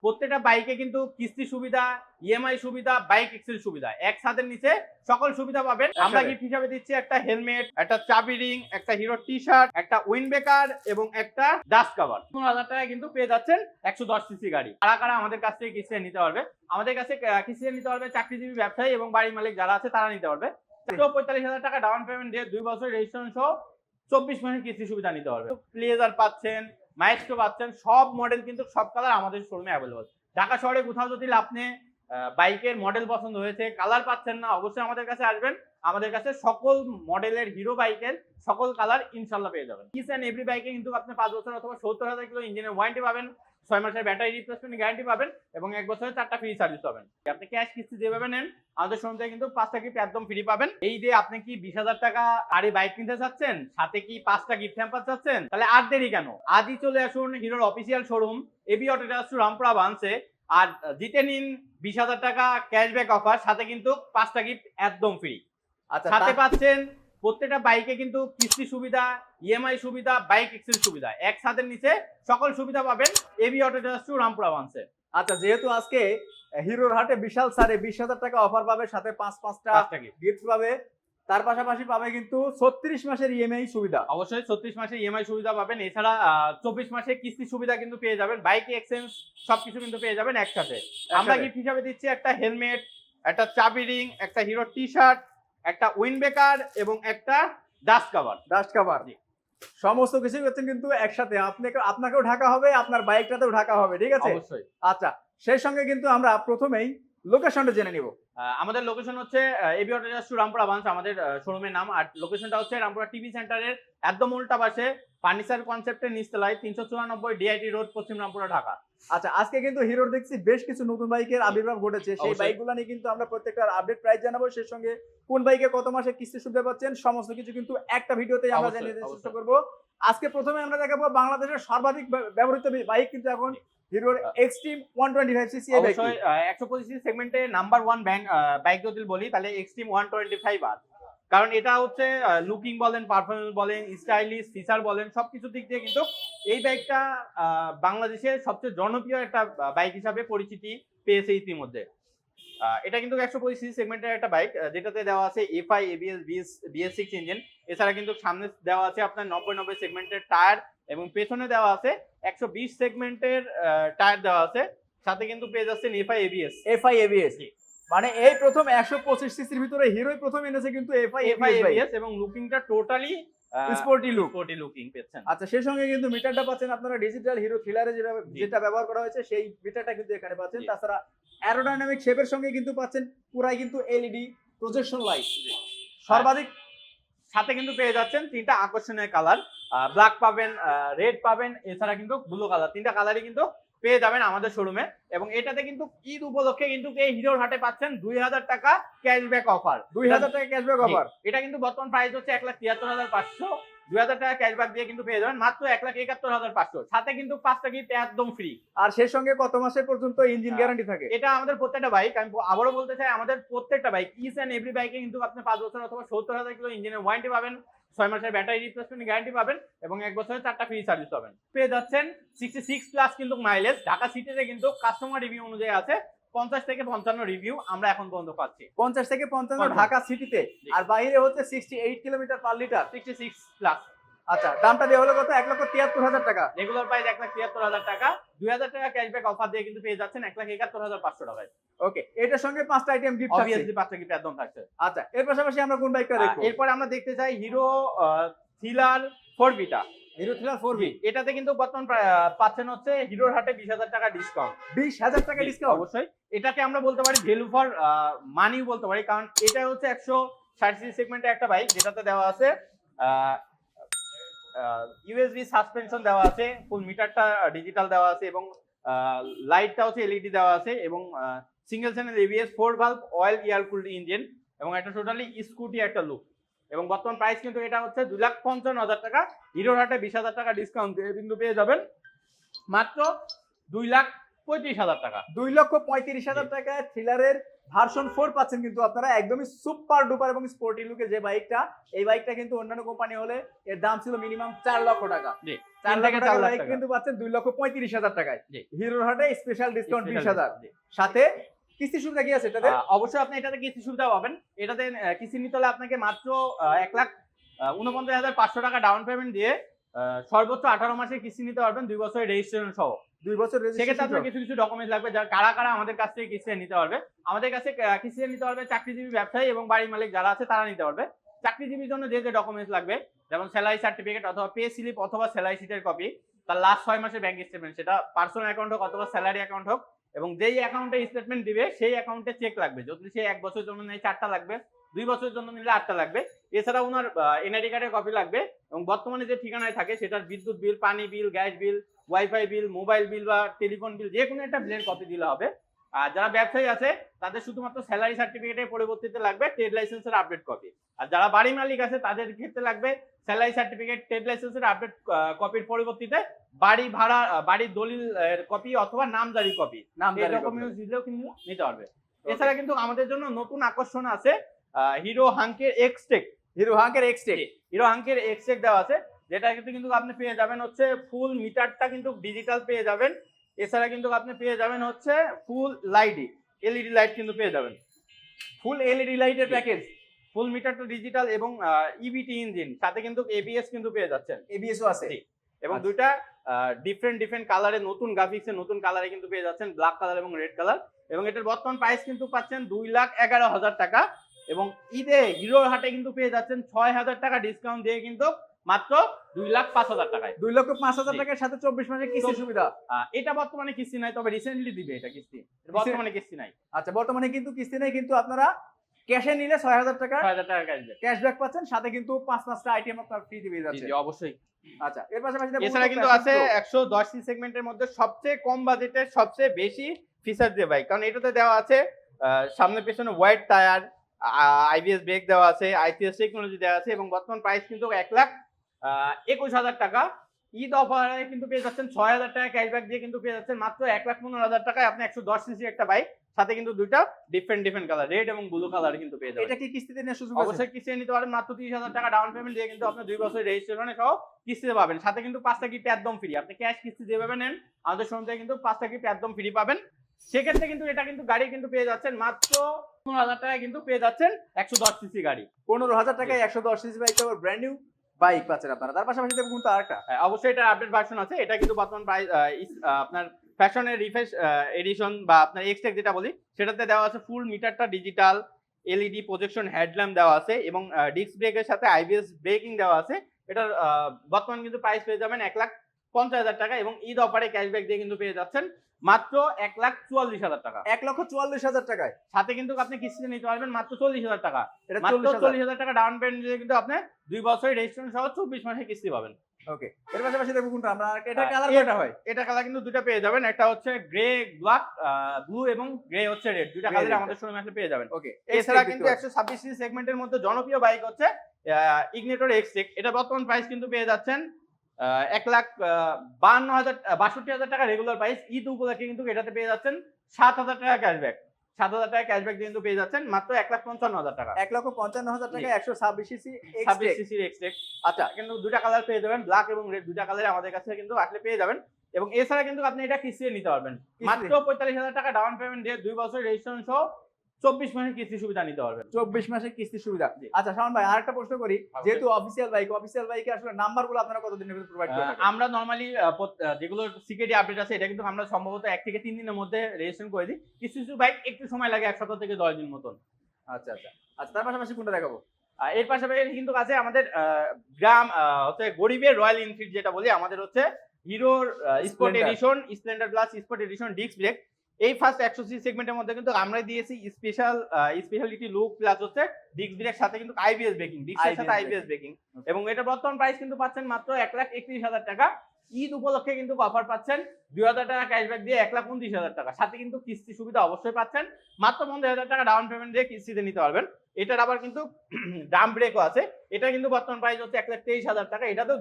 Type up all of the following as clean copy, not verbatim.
প্রত্যেকটা বাইকে কিন্তু কিস্তি সুবিধা, ইএমআই সুবিধা, বাইক এক্সেল সুবিধা এক ছাদের নিচে সকল সুবিধা পাবেন। আমরা গিফট হিসাবে দিচ্ছি একটা হেলমেট, একটা চাবি রিং, একটা হিরো টি-শার্ট, একটা উইন্ড ব্রেকার এবং একটা ডাস্ট কভার। 15,000 টাকায় কিন্তু পেয়ে যাচ্ছেন 110 সিসি গাড়ি। কারা কারা আমাদের কাছ থেকে কিস্তিতে নিতে পারবে? আমাদের কাছে কিস্তিতে নিতে পারবে চাকরিজীবী, ব্যবসায়ী এবং বাড়ির মালিক যারা আছে তারা নিতে পারবে। 45,000 টাকা ডাউন পেমেন্ট দিয়ে 2 বছর রেজিস্ট্রেশন সহ 24 মাসের কিস্তি সুবিধা নিতে পারবে। প্লেজার পাচ্ছেন, মাইস্ট্রো পাচ্ছেন, সব মডেল কিন্তু সব কালার আমাদের শোরুমে অ্যাভেলেবল। ঢাকা শহরে কোথাও যদি আপনি বাইকের মডেল পছন্দ হয়েছে, কালার পাচ্ছেন না, অবশ্যই আমাদের কাছে আসবেন। আমাদের কাছে সকল মডেলের হিরো বাইকের সকল কালার ইনশাল্লাহ পেয়ে যাবেন। ইচ অ্যান্ড এভরি বাইকে কিন্তু আপনি 5 বছর অথবা 70,000 কিলো ইঞ্জিনের ওয়ারেন্টি পাবেন, 6 মাসের ব্যাটারি রিপ্লেসমেন্ট গ্যারান্টি পাবেন এবং 1 বছরের 4টা ফ্রি সার্ভিস পাবেন। আপনি ক্যাশ কিস্তি যেভাবে নেন আমাদের শোরুম থেকে কিন্তু 5টা গিফট একদম ফ্রি পাবেন। এই যে আপনি কি 20,000 টাকা আর এই বাইক কিনতে চাচ্ছেন, সাথে কি 5টা গিফট হ্যাম্পার চাচ্ছেন, তাহলে আর দেরি কেন? আজই চলে আসুন হিরোর official showroom AB auto trust Rampura ব্রাঞ্চে, আর জিতে নিন 20,000 টাকা ক্যাশব্যাক অফার, সাথে কিন্তু 5টা গিফট একদম ফ্রি। আচ্ছা, সাথে পাচ্ছেন প্রত্যেকটা বাইকে কিন্তু কিস্তি সুবিধা, ইএমআই সুবিধা, বাইক এক্সেল সুবিধা এক ছাদের নিচে সকল সুবিধা পাবেন এবি অটো ট্রাস্ট রামপুরা ব্রাঞ্চে। আচ্ছা, যেহেতু আজকে হিরোর হাটে বিশাল ছাড়ে 20,000 টাকা অফার পাবে, সাথে 5টা গিফট পাবে, তার পাশাপাশি পাবে কিন্তু 36 মাসের ইএমআই সুবিধা। অবশ্যই 36 মাসের ইএমআই সুবিধা পাবেন। এছাড়া 24 মাসের কিস্তি সুবিধা কিন্তু পেয়ে যাবেন। বাইক এক্সচেঞ্জ সবকিছু কিন্তু পেয়ে যাবেন একসাথে। আমরা গিফট হিসাবে দিচ্ছি একটা হেলমেট, একটা চাবি রিং, একটা হিরো টি-শার্ট, একটা উইন্ড ব্রেকার এবং একটা ডাস্ট কভার। সমস্ত কিছু করছেন কিন্তু একসাথে, আপনাকেও ঢাকা হবে, আপনার বাইকটাতেও ঢাকা হবে, ঠিক আছে? অবশ্যই। আচ্ছা, সেই সঙ্গে কিন্তু আমরা প্রথমেই লোকেশনটা জেনে নিব। আমাদের লোকেশন হচ্ছে AB auto trust Rampura branch আমাদের শোরুমের নাম। আর লোকেশনটা হচ্ছে রামপুরা টিভি সেন্টারের একদম উল্টা পাশে, ফার্নিচার কনসেপ্টের নিচতলায়, 394 ডিআইটি রোড, পশ্চিম রামপুরা, ঢাকা। আচ্ছা, আজকে কিন্তু হিরোর দেখছি বেশ কিছু নতুন বাইকের আবির্ভাব ঘটেছে। সেই বাইকগুলো নিয়ে কিন্তু আমরা প্রত্যেকটার আপডেট প্রাইস জানাবো, সেই সঙ্গে কোন বাইকে কত মাসে কিস্তি সুবিধা পাচ্ছেন সমস্ত কিছু কিন্তু একটা ভিডিওতেই আমরা জানিয়ে দেওয়ার চেষ্টা করব। আজকে প্রথমে আমরা দেখাবো বাংলাদেশের সর্বাধিক ব্যবহৃত বাইক কিন্তু এখন হিরোর এক্সট্রিম 125 সিসি এই বাইক। 125 সিসি সেগমেন্টে নাম্বার 1 বাইক যদি বলি তাহলে এক্সট্রিম 125 আর, কারণ এটা হচ্ছে লুকিং বলেন, পারফরম্যান্স বলেন, স্টাইলিশ ফিচার বলেন, সবকিছু দিক দিয়ে কিন্তু এই বাইকটা বাংলাদেশের সবচেয়ে জনপ্রিয় একটা বাইক হিসাবে পরিচিতি পেয়েছে ইতিমধ্যে। এটা কিন্তু 125 সিসি সেগমেন্টের একটা বাইক, যেটাতে দেওয়া আছে এফআই এবিএস BS6 ইঞ্জিন। এছাড়া কিন্তু সামনে দেওয়া আছে আপনার 90 সেগমেন্টের টায়ার এবং পেছনে দেওয়া আছে 120 সেগমেন্টের টায়ার দেওয়া আছে, সাথে কিন্তু পেয়ে যাচ্ছেন এফআই এবিএস। মানে এই প্রথম 125 সিসির ভিতরে হিরোই প্রথম এনেছে কিন্তু এফআই এবিএস, এবং লুকিংটা টোটালি স্পোর্টি লুকিং পেয়েছেন। আচ্ছা, সেই সঙ্গে কিন্তু মিটারটা পাচ্ছেন আপনারা ডিজিটাল হিরো থ্রিলারে যেটা ব্যবহার করা হয়েছে সেই মিটারটা কিন্তু এখানে পাচ্ছেন। তাছাড়া অ্যারোডাইনামিক শেপের সঙ্গে কিন্তু পাচ্ছেন পুরাই কিন্তু এলইডি প্রজেকশন লাইট। সর্বাধিক সাথে কিন্তু পেয়ে যাচ্ছেন 3টা আকর্ষণীয় কালার, ব্ল্যাক পাবেন, রেড পাবেন, এছাড়া কিন্তু ব্লু কালার। 3টা কালারই কিন্তু পেয়ে যাবেন আমাদের শোরুমে। এবং এটাতে কিন্তু ঈদ উপলক্ষে কিন্তু এই হিরোর হাটে পাচ্ছেন 2,000 টাকা ক্যাশব্যাক অফার। 2,000 টাকা ক্যাশব্যাক অফার। এটা কিন্তু বর্তমান প্রাইস হচ্ছে 1,73,500। 2,000 টাকা ক্যাশব্যাক দিয়ে কিন্তু পেয়ে যাবেন মাত্র 1,71,500, সাথে কিন্তু 5টা গিফট একদম ফ্রি। আর সেই সঙ্গে কত মাসের পর্যন্ত ইঞ্জিন গ্যারান্টি থাকে? এটা আমাদের প্রত্যেকটা বাইক, আমি আবারও বলতে চাই, আমাদের প্রত্যেকটা বাইক ইচ অ্যান্ড এভরি বাইকে কিন্তু আপনি 5 বছর অথবা 70,000 কিলো ইঞ্জিনের ওয়ারেন্টি পাবেন, 6 মাসের ব্যাটারি রিপ্লেসমেন্ট গ্যারান্টি পাবেন এবং 1 বছরের 4টা ফ্রি সার্ভিস পাবেন। পেয়ে যাচ্ছেন 66 প্লাস কিন্তু মাইলেজ। ঢাকা সিটিতে কিন্তু কাস্টমার রিভিউ অনুযায়ী আছে 50 থেকে 55 রিভিউ আমরা এখন পর্যন্ত পাচ্ছি। 50 থেকে 55 ঢাকা সিটিতে, আর বাইরে হচ্ছে 68 কিলোমিটার পার লিটার, 66 প্লাস। আচ্ছা, দামটা দেওয়া হলো কত? 1,73,000 টাকা। রেগুলার প্রাইস 1,73,000 টাকা। 2,000 টাকা ক্যাশব্যাক অফার দিয়ে কিন্তু পেয়ে যাচ্ছেন 1,71,500 টাকায়। ওকে, এটার সঙ্গে 5টা আইটেম গিফট থাকছে। অবভিয়াসলি 5টা গিফট একদম থাকছে। আচ্ছা, এর পাশাপাশি আমরা কোন বাইকটা দেখব? এরপর আমরা দেখতে চাই হিরো থ্রিলার 4V টা। হিরো থ্রিলার 4V, এটাতে কিন্তু বর্তমান পাচ্ছেন হচ্ছে হিরোর হাটে 20,000 টাকা ডিসকাউন্ট। 20,000 টাকা ডিসকাউন্ট? অবশ্যই। এটাকে আমরা বলতে পারি ভ্যালু ফর মানিও বলতে পারি, কারণ এটা হচ্ছে 160 সিসি সেগমেন্টের একটা বাইক, যেটাতে দেওয়া আছে ইউএসবি সাসপেনশন দেওয়া আছে, ফুল মিটারটা ডিজিটাল দেওয়া আছে এবং লাইটটা হচ্ছে এলইডি দেওয়া আছে এবং single channel ABS 4 valve oil air cooled engine এবং একটা টোটালি স্কুটি একটা লুক। এবং বর্তমান প্রাইস কিন্তু এটা হচ্ছে 2,55,000 টাকা। হিরোর হাটে 20,000 টাকা ডিসকাউন্ট দিয়ে কিন্তু পেয়ে যাবেন মাত্র 2,35,000 টাকা। 2,35,000 টাকায় থ্রিলারের ভার্সন 4 পাচ্ছেন কিন্তু আপনারা একদমই সুপার ডুপার এবং স্পোর্টি লুকের যে বাইকটা, এই বাইকটা কিন্তু অন্যান্য কোম্পানি হলে এর দাম ছিল মিনিমাম 4 লক্ষ টাকা। জি 4 3 লক্ষ থেকে 4 টাকার লাখ বাইক টাকা কিন্তু পাচ্ছেন 2,35,000 টাকায়। জি হিরোর হাটে স্পেশাল ডিসকাউন্ট Special 20,000 জি। সাথে কিস্তি সুবিধা কি আছে এটাতে? অবশ্যই আপনি এটাতে কিস্তি সুবিধা পাবেন। এটাতে কিস্তি নিতে হলে আপনাকে মাত্র 1,49,500 টাকা ডাউন পেমেন্ট দিয়ে সর্বোচ্চ 18 মাসের কিস্তি নিতে পারবেন 2 বছরের রেজিস্ট্রেশন সহ। 2 বছর সেক্ষেত্রে রেজিস্ট্রেশন আপনার কিছু কিছু ডকুমেন্টস লাগবে, যারা কারা কারা আমাদের কাছ থেকে কিস্তি নিতে পারবে। আমাদের কাছে কিস্তি নিতে পারবে চাকরিজীবী, ব্যবসায়ী এবং বাড়ি মালিক যারা আছে তারা নিতে পারবে। চাকরিজীবীর জন্য যে যে ডকুমেন্টস লাগবে, যেমন স্যালারি সার্টিফিকেট অথবা পে স্লিপ অথবা স্যালারি শিটের কপি, তার লাস্ট 6 মাসের ব্যাংক স্টেটমেন্ট, সেটা পার্সোনাল অ্যাকাউন্ট হোক অথবা স্যালারি অ্যাকাউন্ট হোক, এবং যেই অ্যাকাউন্টে স্টেটমেন্ট দিবে সেই অ্যাকাউন্টে চেক লাগবে। যদি সে 1 বছরের জন্য নেয় 4টা লাগবে, 2 বছরের জন্য নিলে 8টা লাগবে। এছাড়া ওনার এনআইডি কার্ডের কপি লাগবে এবং বর্তমানে যে ঠিকানায় থাকে সেটার বিদ্যুৎ বিল, পানি বিল, গ্যাস বিল, ওয়াইফাই বিল, মোবাইল বিল বা টেলিফোন বিল, যে কোনো একটা বিলের কপি দিলে হবে। আর যারা ব্যবসায়ী আছে তাদের শুধুমাত্র স্যালারি সার্টিফিকেটের পরিবর্তিতে লাগবে ট্রেড লাইসেন্সের আপডেট কপি। আর যারা বাড়ি মালিক আছে তাদের ক্ষেত্রে লাগবে স্যালারি সার্টিফিকেট, ট্রেড লাইসেন্সের আপডেট কপির পরিবর্তিতে বাড়ি ভাড়া, বাড়ির দলিল কপি অথবা নামজারি কপি, এই ডকুমেন্টস দিলেও কিন্তু নিতে পারবে। এছাড়া কিন্তু আমাদের জন্য নতুন আকর্ষণ আছে হিরো হাঙ্কের এক্সটেক। হিরো হাঙ্কের এক্সটেক, হিরো হাঙ্কের এক্সটেক দেওয়া আছে, যেটা কিন্তু আপনি পেয়ে যাবেন হচ্ছে ফুল মিটারটা কিন্তু ডিজিটাল পেয়ে যাবেন। এছাড়া কিন্তু আপনি পেয়ে যাবেন হচ্ছে ফুল লাইট, এলইডি লাইট কিন্তু পেয়ে যাবেন, ফুল এলইডি লাইটের প্যাকেজ, ফুল মিটারটা ডিজিটাল এবং ইবিটি ইঞ্জিন, সাথে কিন্তু এবিএস কিন্তু পেয়ে যাচ্ছেন, এবিএসও আছে। এবং আচ্ছা। দুইটা ডিফারেন্ট কালারে নতুন গ্রাফিক্সে নতুন কালারে কিন্তু পেয়ে যাচ্ছেন, ব্ল্যাক কালার এবং রেড কালার। এবং এটার বর্তমান প্রাইস কিন্তু পাচ্ছেন 2,11,000 টাকা, এবং ঈদে হিরোর হাটে কিন্তু পেয়ে যাচ্ছেন 6,000 টাকা ডিসকাউন্ট দিয়ে কিন্তু মাত্র 2,05,000 টাকায়। 2,05,000 টাকার সাথে 24 মাসের কিস্তি সুবিধা। এটা বর্তমানে কিস্তি নাই, তবে রিসেন্টলি দিবে এটা কিস্তি, বর্তমানে কিস্তি নাই। আচ্ছা, বর্তমানে কিন্তু কিস্তি নেই, কিন্তু আপনারা ক্যাশে নিলে 6,000 টাকা 6,000 টাকা ক্যাশব্যাক ক্যাশব্যাক পাচ্ছেন, সাথে কিন্তু 5-5টা আইটেম আপনার ফ্রি দিবে যাচ্ছে। জি অবশ্যই। আচ্ছা, এর পাশাপাশি এছাড়া কিন্তু আছে 110 সি সেগমেন্টের মধ্যে সবচেয়ে কম বাজেটের সবচেয়ে বেশি ফিচার দিয়ে বাইক, কারণ এটাতে দেওয়া আছে সামনে পেছনে ওয়াইড টায়ার, আইবিএস ব্রেক দেওয়া আছে, আইপিএস টেকনোলজি দেওয়া আছে, এবং বর্তমান প্রাইস কিন্তু 1,21,000 টাকা। ঈদ অফারে কিন্তু পেয়ে যাচ্ছেন 6,000 টাকা ক্যাশব্যাক দিয়ে কিন্তু পেয়ে যাচ্ছেন মাত্র 1,15,000 টাকায় আপনি 110 সিসি একটা বাইক, সাথে কিন্তু দুইটা ডিফারেন্ট কালার, রেড এবং ব্লু কালার কিন্তু পেয়ে যাবেন। এটা কি কিস্তিতে নেওয়ার সুযোগ আছে? অবশ্যই কিস্তি নিতে পারেন, মাত্র 30,000 টাকা ডাউন পেমেন্ট দিয়ে কিন্তু আপনি 2 বছরের রেজিস্ট্রেশনে সহ কিস্তিতে পাবেন, সাথে কিন্তু 5টা কিস্তি একদম ফ্রি। আপনি ক্যাশ কিস্তি যেভাবে নেন আমাদের শোরুম থেকে কিন্তু 5টা কিস্তি একদম ফ্রি পাবেন। সেক্ষেত্রে কিন্তু এটা কিন্তু গাড়ি কিন্তু পেয়ে যাচ্ছেন মাত্র 15,000 টাকায় কিন্তু পেয়ে যাচ্ছেন 110 সিসি গাড়ি। 15,000 টাকায় 110 সিসি বাইক, আবার ব্র্যান্ড নিউ বাইক পাচ্ছেন আপনারা। তার পাশাপাশি দেখুন কিন্তু আরেকটা, অবশ্যই এটা আপডেট ভার্সন আছে, এটা কিন্তু বর্তমান প্রাইস আপনার ফ্যাশনের রিফ্রেশ এডিশন বা আপনার এক্সটেক যেটা বলি, সেটাতে দেওয়া আছে ফুল মিটারটা ডিজিটাল, এলইডি প্রজেকশন হেডল্যাম্প দেওয়া আছে, এবং ডিস্ক ব্রেকের সাথে আইবিএস ব্রেকিং দেওয়া আছে। এটার বর্তমান কিন্তু প্রাইস পেয়ে যাবেন 1,50,000 টাকা, এবং ঈদ অফারে ক্যাশব্যাক দিয়ে কিন্তু পেয়ে যাচ্ছেন মাত্র 1,44,000 টাকা। 1,44,000 টাকায়, সাথে কিন্তু আপনি কিস্তিতে নিতে পারবেন মাত্র 40,000 টাকা। এটা মাত্র 40,000 40,000 টাকা ডাউন পেমেন্ট দিয়ে কিন্তু আপনি 2 বছরের রেজিস্ট্রেশন সহ 24 মাসের কিস্তি পাবেন। ওকে, এর পাশাপাশি দেখুন কিন্তু আমরা এটা কালার কয়টা হয়? এটা কালার কিন্তু দুটো পেয়ে যাবেন, একটা হচ্ছে গ্রে ব্ল্যাক, ব্লু, এবং গ্রে হচ্ছে রেড, দুটো কালার আমাদের শোরুমে আসলে পেয়ে যাবেন। ওকে, এছাড়া কিন্তু 126 সিসি সেগমেন্টের মধ্যে জনপ্রিয় বাইক হচ্ছে ইগনিটর এক্সটেক। এটা বর্তমান প্রাইস কিন্তু পেয়ে যাচ্ছেন 1,62,000 টাকা রেগুলার প্রাইস। ঈদ উপলক্ষে কিন্তু এটাতে পেয়ে যাচ্ছেন 7,000 টাকা ক্যাশব্যাক, 7,000 টাকা ক্যাশব্যাক দিয়ে কিন্তু পেয়ে যাচ্ছেন মাত্র 1,55,000 টাকা। 1,55,000 টাকা 126 সিসি 26 সিসির এক্সটেক। আচ্ছা, কিন্তু দুটা কালার পেয়ে যাবেন, ব্ল্যাক এবং রেড, দুটা কালার আমাদের কাছে কিন্তু আসলে পেয়ে যাবেন। এবং এছাড়া কিন্তু আপনি এটা কিস্তিতে নিতে পারবেন, মাত্র 45,000 টাকা ডাউন পেমেন্ট দিয়ে 2 বছরের রেজিস্ট্রেশন সহ 24 মাসের কিস্তি সুবিধা নিতে পারবেন। 24 মাসের কিস্তি সুবিধা। আচ্ছা শাওন ভাই, আরেকটা প্রশ্ন করি, যেহেতু অফিসিয়াল বাইকে আসলে নাম্বারগুলো আপনারা কতদিনের ভিতরে প্রোভাইড করেন? আমরা নরমালি যেগুলো সিকিউরিটি আপডেট আছে, এটা কিন্তু আমরা সম্ভবত 1 থেকে 3 দিনের মধ্যে রেজিস্ট্রেশন করে দিই। কিছু বাইক একটু সময় লাগে, 1 সপ্তাহ থেকে 10 দিন মতন। আচ্ছা, তার পাশাপাশি কোনটা দেখাবো? এর পাশাপাশি কিন্তু আছে আমাদের গ্রাম হচ্ছে গরিবের রয়্যাল এনফিল্ড যেটা বলি, আমাদের হচ্ছে হিরোর sport edition, Splendor plus sport edition disc brake. এই ফার্স্ট 100 সিসি সেগমেন্টের মধ্যে কিন্তু আমরা দিয়েছি স্পেশালিটি লুক প্লাস হচ্ছে ডিস্ক ব্রেক, সাথে কিন্তু আইবিএস ব্রেকিং, ডিস্কের সাথে আইবিএস ব্রেকিং। এবং এটা বর্তমান প্রাইস কিন্তু পাচ্ছেন মাত্র 1,31,000 টাকা। ঈদ উপলক্ষে কিন্তু অফার পাচ্ছেন 2,000 টাকা ক্যাশব্যাক দিয়ে 1,29,000 টাকা, সাথে কিন্তু কিস্তি সুবিধা অবশ্যই পাচ্ছেন, মাত্র 15,000 টাকা ডাউন পেমেন্ট দিয়ে কিস্তিতে নিতে পারবেন। এটার আবার কিন্তু ডাম ব্রেকও আছে, এটা কিন্তু বর্তমান প্রাইস হচ্ছে 1,23,000 টাকা। এটাতেও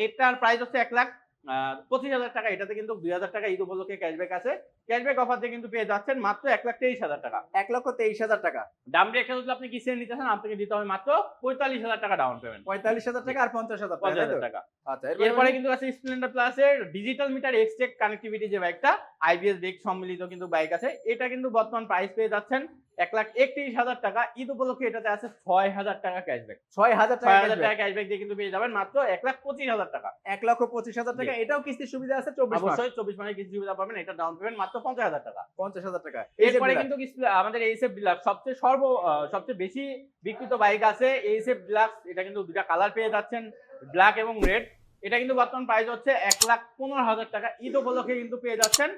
এটার প্রাইস হচ্ছে 25,000 টাকা, এটাতে কিন্তু 2,000 টাকা ঈদ উপলক্ষে ক্যাশব্যাক আছে। ক্যাশব্যাক অফার দিয়ে কিন্তু পেয়ে যাচ্ছেন মাত্র 1,23,000 টাকা। 1,23,000 টাকা। ডাউন রেটটা যদি আপনি কিস্তিতে নিতে চান আপনাকে দিতে হবে মাত্র 45,000 টাকা ডাউন পেমেন্ট। 45,000 টাকা আর 50,000 টাকা। 50,000 টাকা। আচ্ছা, এরপরে কিন্তু আছে স্প্লেন্ডার প্লাসের ডিজিটাল মিটার এক্সটেক কানেক্টিভিটি যে বাইকটা, আইবিএস ব্রেক সম্মিলিত কিন্তু বাইক আছে। এটা কিন্তু বর্তমান প্রাইস পেয়ে যাচ্ছেন 1,31,000 টাকা। ঈদ উপলক্ষে এটাতে আছে 6,000 টাকা ক্যাশব্যাক। 6,000 টাকা ক্যাশব্যাক দিয়ে কিন্তু পেয়ে যাবেন মাত্র 1,25,000 টাকা। 1,25,000 টাকা। এটাও কিস্তির সুবিধা আছে 24 মাস। অবশ্যই 24 মাসের কিস্তি সুবিধা পাবেন। এটা ডাউন পেমেন্ট মাত্র 50,000 টাকা। 50,000 টাকা। এরপরে কিন্তু আমাদের এইসএফ ডিলাক্স সবচেয়ে বেশি বিক্রিত বাইক আছে এইসএফ ডিলাক্স। এটা কিন্তু দুটা কালার পেয়ে যাচ্ছেন, ব্ল্যাক এবং রেড। এটা কিন্তু বর্তমান প্রাইস হচ্ছে 1,15,000 টাকা। ঈদ উপলক্ষে কিন্তু পেয়ে যাচ্ছেন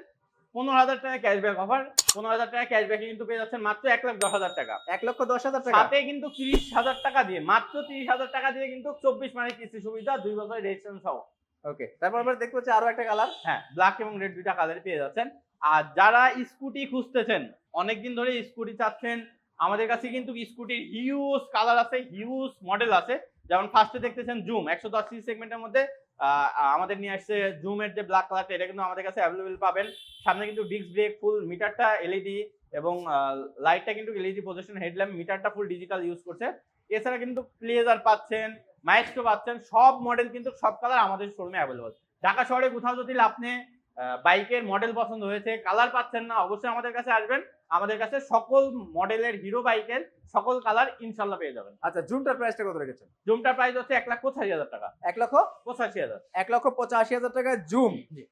15,000 টাকা ক্যাশব্যাক অফার। 15,000 টাকা ক্যাশব্যাকে কিন্তু পেয়ে যাচ্ছেন মাত্র 1,10,000 টাকা। 1,10,000 টাকা। সাথে কিন্তু 30,000 টাকা দিয়ে, মাত্র 30,000 টাকা দিয়ে কিন্তু 24 মাসের কিস্তি সুবিধা, 2 বছরের রেজিস্ট্রেশন সহ। ওকে, তারপর আবার দেখতে পাচ্ছি আরো একটা কালার। হ্যাঁ, ব্ল্যাক এবং রেড দুইটা কালারই পেয়ে যাচ্ছেন। আর যারা স্কুটি খুঁজতেছেন, অনেকদিন ধরে স্কুটি চাচ্ছেন, আমাদের কাছে কিন্তু স্কুটির হিউজ কালার আছে, হিউজ মডেল আছে। যেমন ফার্স্টে দেখতেছেন জুম 110 সিসি সেগমেন্টের মধ্যে আমাদের নিয়ে আসছে জুমের যে ব্ল্যাক কালারটা, এটা কিন্তু আমাদের কাছে অ্যাভেলেবেল পাবেন। সামনে কিন্তু ডিস্ক ব্রেক, ফুল মিটারটা এলইডি এবং লাইটটা কিন্তু এলইডি পজিশন, হেডল্যাম্প, মিটারটা ফুল ডিজিটাল ইউজ করছে। এছাড়া কিন্তু প্লেজার পাচ্ছেন, মাইস্ট্রো পাচ্ছেন, সব মডেল কিন্তু সব কালার আমাদের শোরুমে অ্যাভেলেবল। ঢাকা শহরে কোথাও যদি আপনি বাইকের মডেল পছন্দ হয়েছে, কালার পাচ্ছেন না, অবশ্যই আমাদের কাছে আসবেন। আমাদের কাছে সকল মডেলের হিরো বাইকের সকল কালার ইনশাল্লাহ পেয়ে যাবেন। আচ্ছা, জুমটার প্রাইসটা কত রেখেছেন? জুমটার প্রাইস হচ্ছে 1,85,000 টাকা। 1,85,000। 1,85,000। 1,85,000 টাকা জুম। জি।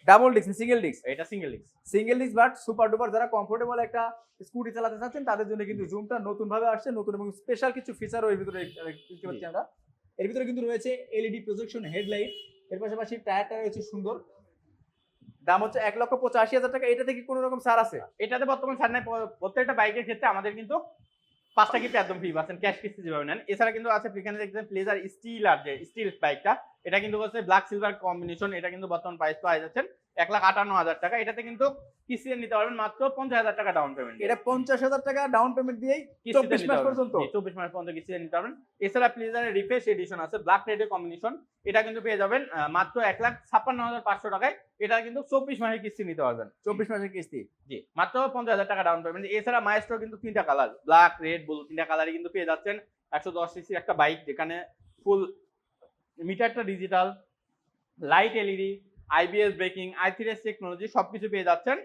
Double disc, single disc? এটা single disc. Single disc but super duper. যারা কমফোর্টেবল একটা স্কুটি চালাতে চাচ্ছেন তাদের জন্য কিন্তু জুমটা নতুন ভাবে আসছে, নতুন এবং স্পেশাল কিছু ফিচারও এর ভিতরে দেখতে পাচ্ছি আমরা। এর ভিতরে কিন্তু রয়েছে এলইডি প্রজেকশন হেডলাইট, এর পাশাপাশি টায়ারটা রয়েছে সুন্দর। দাম হচ্ছে 1,85,000 টাকা। এটাতে কি কোনো রকম ছাড় আছে? এটাতে বর্তমান ছাড় নাই। প্রত্যেকটা বাইকের ক্ষেত্রে আমাদের কিন্তু 5টা কিস্তি একদম ফ্রি পাচ্ছেন, ক্যাশ কিস্তি যেভাবে নেন। এছাড়া কিন্তু আছে এখানে দেখছেন প্লেজার স্টিল, আর যে স্টিল বাইকটা, এটা কিন্তু হচ্ছে ব্ল্যাক সিলভার কম্বিনেশন। এটা কিন্তু বর্তমান প্রাইস পাওয়া যাচ্ছেন 1,58,000 টাকা। এটাতে কিন্তু কিস্তিতে নিতে পারবেন মাত্র 50,000 টাকা ডাউন পেমেন্ট। এটা 50,000 টাকা ডাউন পেমেন্ট দিয়েই 24 মাস পর্যন্ত? 24 মাস পর্যন্ত কিস্তিতে নিতে পারবেন। এছাড়া প্লেজারের রিফ্রেশ এডিশন আছে ব্ল্যাক রেডের কম্বিনেশন, এটা কিন্তু পেয়ে যাবেন মাত্র 1,56,500 টাকায়। এটা কিন্তু 24 মাসের কিস্তি নিতে পারবেন। 24 মাসের কিস্তি? জি, মাত্র 50,000 টাকা ডাউন পেমেন্ট। এছাড়া মাইস্ট্রো কিন্তু 3টা কালার, ব্ল্যাক, রেড, ব্লু, 3টা কালারই কিন্তু পেয়ে যাচ্ছেন। 110 সিসি একটা বাইক, যেখানে ফুল মিটারটা digital, light LED, IBS breaking, i3S technology সবকিছু পেয়ে যাচ্ছেন।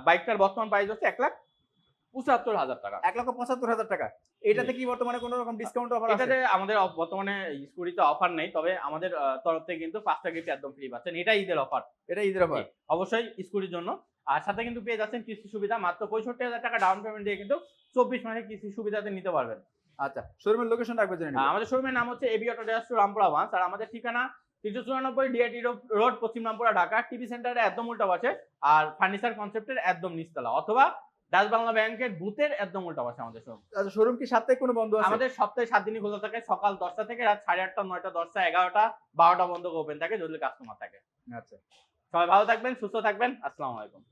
বাইকটার বর্তমান প্রাইস হচ্ছে 1,75,000 টাকা। 1,75,000 টাকা। এটাতে কি বর্তমানে কোনো রকম ডিসকাউন্ট অফার আছে? এটাতে আমাদের বর্তমানে স্কুটিতে অফার নেই, তবে আমাদের তরফ থেকে কিন্তু 5টা গিফট একদম ফ্রি পাচ্ছেন। এটা ঈদের অফার। এটা ঈদের অফার অবশ্যই স্কুটির জন্য। আর সাথে কিন্তু পেয়ে যাচ্ছেন কিস্তি সুবিধা, মাত্র 65,000 টাকা ডাউন পেমেন্ট দিয়ে কিন্তু 24 মাসের কিস্তি সুবিধাতে নিতে পারবেন। আচ্ছা, শোরুমের লোকেশন রাখবেন জেনে নিন। আমাদের শোরুমের নাম হচ্ছে এবি অটো ড্যাশ রামপুরা 1। আর আমাদের ঠিকানা 394 ডিআইটি রোড, পশ্চিম রামপুরা, ঢাকা। টিভি সেন্টারে একদম উল্টা পাশে, আর ফার্নিচার কনসেপ্টের একদম নিচতলা, অথবা ডাচ বাংলা ব্যাংকের বুথের একদম উল্টা পাশে আমাদের শোরুম। আচ্ছা, শোরুম কি সাপ্তাহিক কোনো বন্ধ আছে? আমাদের সপ্তাহে 7 দিনই খোলা থাকে, সকাল 10টা থেকে রাত 8:30, 9টা, 10টা, 11টা, 12টা বন্ধ ওপেন থাকে যদি কাস্টমার থাকে। আচ্ছা, সবাই ভালো থাকবেন, সুস্থ থাকবেন। আসসালামু আলাইকুম।